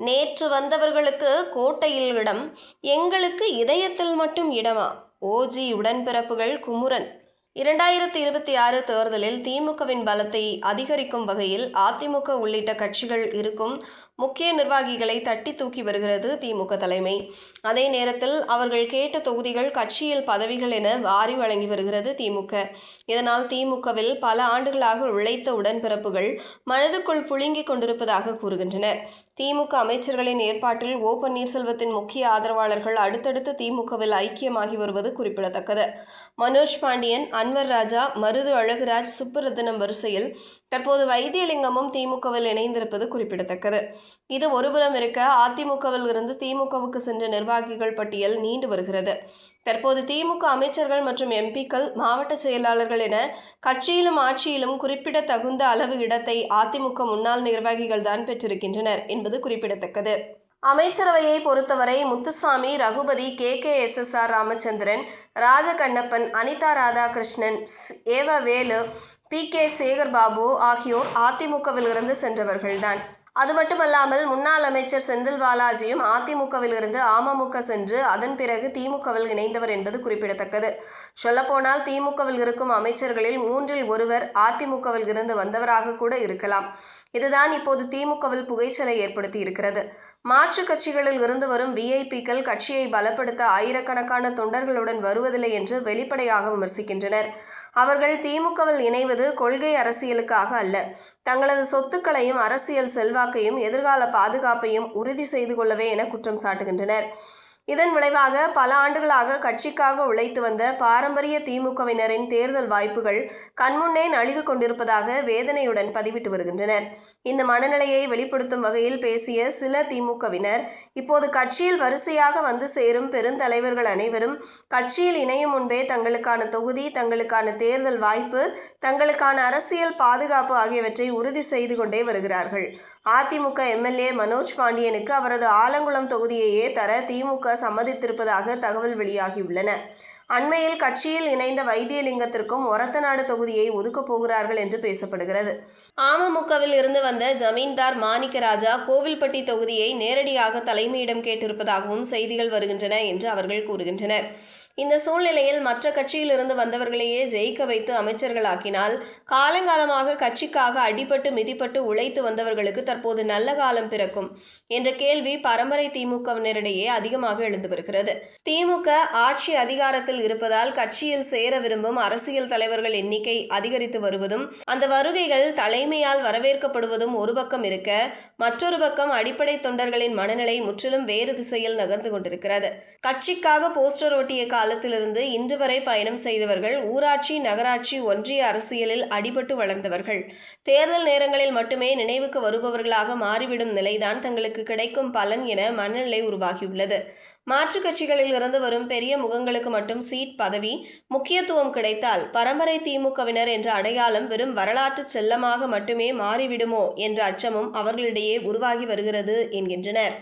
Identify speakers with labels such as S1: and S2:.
S1: நேற்று வந்தவர்களுக்கு கோட்டையில் இடம், எங்களுக்கு இதயத்தில் மட்டும் இடமா? ஓஜி உடன்பிறப்புகள் குமுறன். 2026 தேர்தலில் திமுகவின் பலத்தை அதிகரிக்கும் வகையில் அதிமுக உள்ளிட்ட கட்சிகள் இருக்கும் முக்கிய நிர்வாகிகளை தட்டி தூக்கி வருகிறது திமுக தலைமை. அதே நேரத்தில் அவர்கள் கேட்ட தொகுதிகள், கட்சியில் பதவிகள் என வாரி வழங்கி வருகிறது திமுக. இதனால் திமுகவில் பல ஆண்டுகளாக உழைத்த உடன்பிறப்புகள் மனதுக்குள் புழுங்கிக் கொண்டிருப்பதாக கூறுகின்றனர். திமுக அமைச்சர்களின் ஏற்பாட்டில் ஓ. பன்னீர்செல்வத்தின் முக்கிய ஆதரவாளர்கள் அடுத்தடுத்து திமுகவில் ஐக்கியமாகி வருவது குறிப்பிடத்தக்கது. மனோஜ் பாண்டியன், அன்வர் ராஜா, மருது அழகுராஜ், சுப்புரத்தினம் வரிசையில் தற்போது வைத்தியலிங்கமும் திமுகவில் இணைந்திருப்பது குறிப்பிடத்தக்கது. இது ஒருபுறம் இருக்க, அதிமுகவில் இருந்து திமுகவுக்கு சென்ற நிர்வாகிகள் பட்டியல் நீண்டு வருகிறது. தற்போது திமுக அமைச்சர்கள் மற்றும் எம்பிக்கள், மாவட்ட செயலாளர்கள் என கட்சியிலும் ஆட்சியிலும் குறிப்பிடத்தகுந்த அளவு இடத்தை அதிமுக முன்னாள் நிர்வாகிகள் தான் பெற்றிருக்கின்றனர் என்பது குறிப்பிடத்தக்கது. அமைச்சரவையை பொறுத்தவரை முத்துசாமி, ரகுபதி, KKSSR ராமச்சந்திரன், ராஜகண்ணப்பன், அனிதா ராதாகிருஷ்ணன், ஏவவேலு, PK சேகர்பாபு ஆகியோர் அதிமுகவில் இருந்து சென்றவர்கள்தான். அது மட்டுமல்லாமல் முன்னாள் அமைச்சர் செந்தில் பாலாஜியும் அதிமுகவில் இருந்து அமமுக சென்று அதன் பிறகு திமுகவில் இணைந்தவர் என்பது குறிப்பிடத்தக்கது. சொல்லப்போனால் திமுகவில் இருக்கும் அமைச்சர்களில் 3இல் 1 அதிமுகவில் இருந்து வந்தவராக கூட இருக்கலாம். இதுதான் இப்போது திமுகவில் புகைச்சலை ஏற்படுத்தி இருக்கிறது. மாற்று கட்சிகளில் இருந்து வரும் VIPக்கள் கட்சியை பலப்படுத்த ஆயிரக்கணக்கான தொண்டர்களுடன் வருவதில்லை என்று வெளிப்படையாக விமர்சிக்கின்றனர். அவர்கள் திமுகவில் இணைவது கொள்கை அரசியலுக்காக அல்ல, தங்களது சொத்துக்களையும் அரசியல் செல்வாக்கையும் எதிர்கால பாதுகாப்பையும் உறுதி செய்து கொள்ளவே என குற்றம் சாட்டுகின்றனர். இதன் விளைவாக பல ஆண்டுகளாக கட்சிக்காக உழைத்து வந்த பாரம்பரிய திமுகவினரின் தேர்தல் வாய்ப்புகள் கண்முன்னே நழுவி கொண்டிருப்பதாக வேதனையுடன் பதிவிட்டு வருகின்றனர். இந்த மனநிலையை வெளிப்படுத்தும் வகையில் பேசிய சில திமுகவினர், இப்போது கட்சியில் வரிசையாக வந்து சேரும் பெருந்தலைவர்கள் அனைவரும் கட்சியில் இணையும் முன்பே தங்களுக்கான தொகுதி, தங்களுக்கான தேர்தல் வாய்ப்பு, தங்களுக்கான அரசியல் பாதுகாப்பு ஆகியவற்றை உறுதி செய்து கொண்டே வருகிறார்கள். அதிமுக MLA மனோஜ் பாண்டியனுக்கு அவரது ஆலங்குளம் தொகுதியையே தர திமுக சம்மதித்திருப்பதாக தகவல் வெளியாகியுள்ளன. அண்மையில் கட்சியில் இணைந்த வைத்தியலிங்கத்திற்கும் ஒரத்தநாடு தொகுதியை ஒதுக்கப் போகிறார்கள் என்று பேசப்படுகிறது. அமமுகவில் இருந்து வந்த ஜமீன்தார் மாணிக்கராஜா கோவில்பட்டி தொகுதியை நேரடியாக தலைமையிடம் கேட்டிருப்பதாகவும் செய்திகள் வருகின்றன என்று அவர்கள் கூறுகின்றனர். இந்த சூழ்நிலையில் மற்ற கட்சியில் இருந்து வந்தவர்களையே ஜெயிக்க வைத்து அமைச்சர்களாக்கினால், காலங்காலமாக கட்சிக்காக அடிபட்டு மிதிப்பட்டு உழைத்து வந்தவர்களுக்கு தற்போது நல்ல காலம் பிறக்கும் என்ற கேள்வி பரம்பரை திமுகவினரிடையே அதிகமாக எழுந்து வருகிறது. திமுக ஆட்சி அதிகாரத்தில் இருப்பதால் கட்சியில் சேர விரும்பும் அரசியல் தலைவர்கள் எண்ணிக்கை அதிகரித்து வருவதும், அந்த வருகைகள் தலைமையால் வரவேற்கப்படுவதும் ஒரு பக்கம் இருக்க, மற்றொரு பக்கம் அடிப்படை தொண்டர்களின் மனநிலை முற்றிலும் வேறு திசையில் நகர்ந்து கொண்டிருக்கிறது. கட்சிக்காக போஸ்டர் ஒட்டிய காலத்திலிருந்து இன்று வரை பயணம் செய்தவர்கள், ஊராட்சி, நகராட்சி, ஒன்றிய அரசியலில் அடிபட்டு வளர்ந்தவர்கள், தேர்தல் நேரங்களில் மட்டுமே நினைவுக்கு வருபவர்களாக மாறிவிடும் நிலைதான் தங்களுக்கு கிடைக்கும் பலன் என மனநிலை உருவாகியுள்ளது. மாற்றுக் கட்சிகளில் இருந்து வரும் பெரிய முகங்களுக்கு மட்டும் சீட், பதவி, முக்கியத்துவம் கிடைத்தால் பரம்பரை திமுகவினர் என்ற அடையாளம் வெறும் வரலாற்று செல்லமாக மட்டுமே மாறிவிடுமோ என்ற அச்சமும் அவர்களிடையே உருவாகி வருகிறது என்கின்றனர்.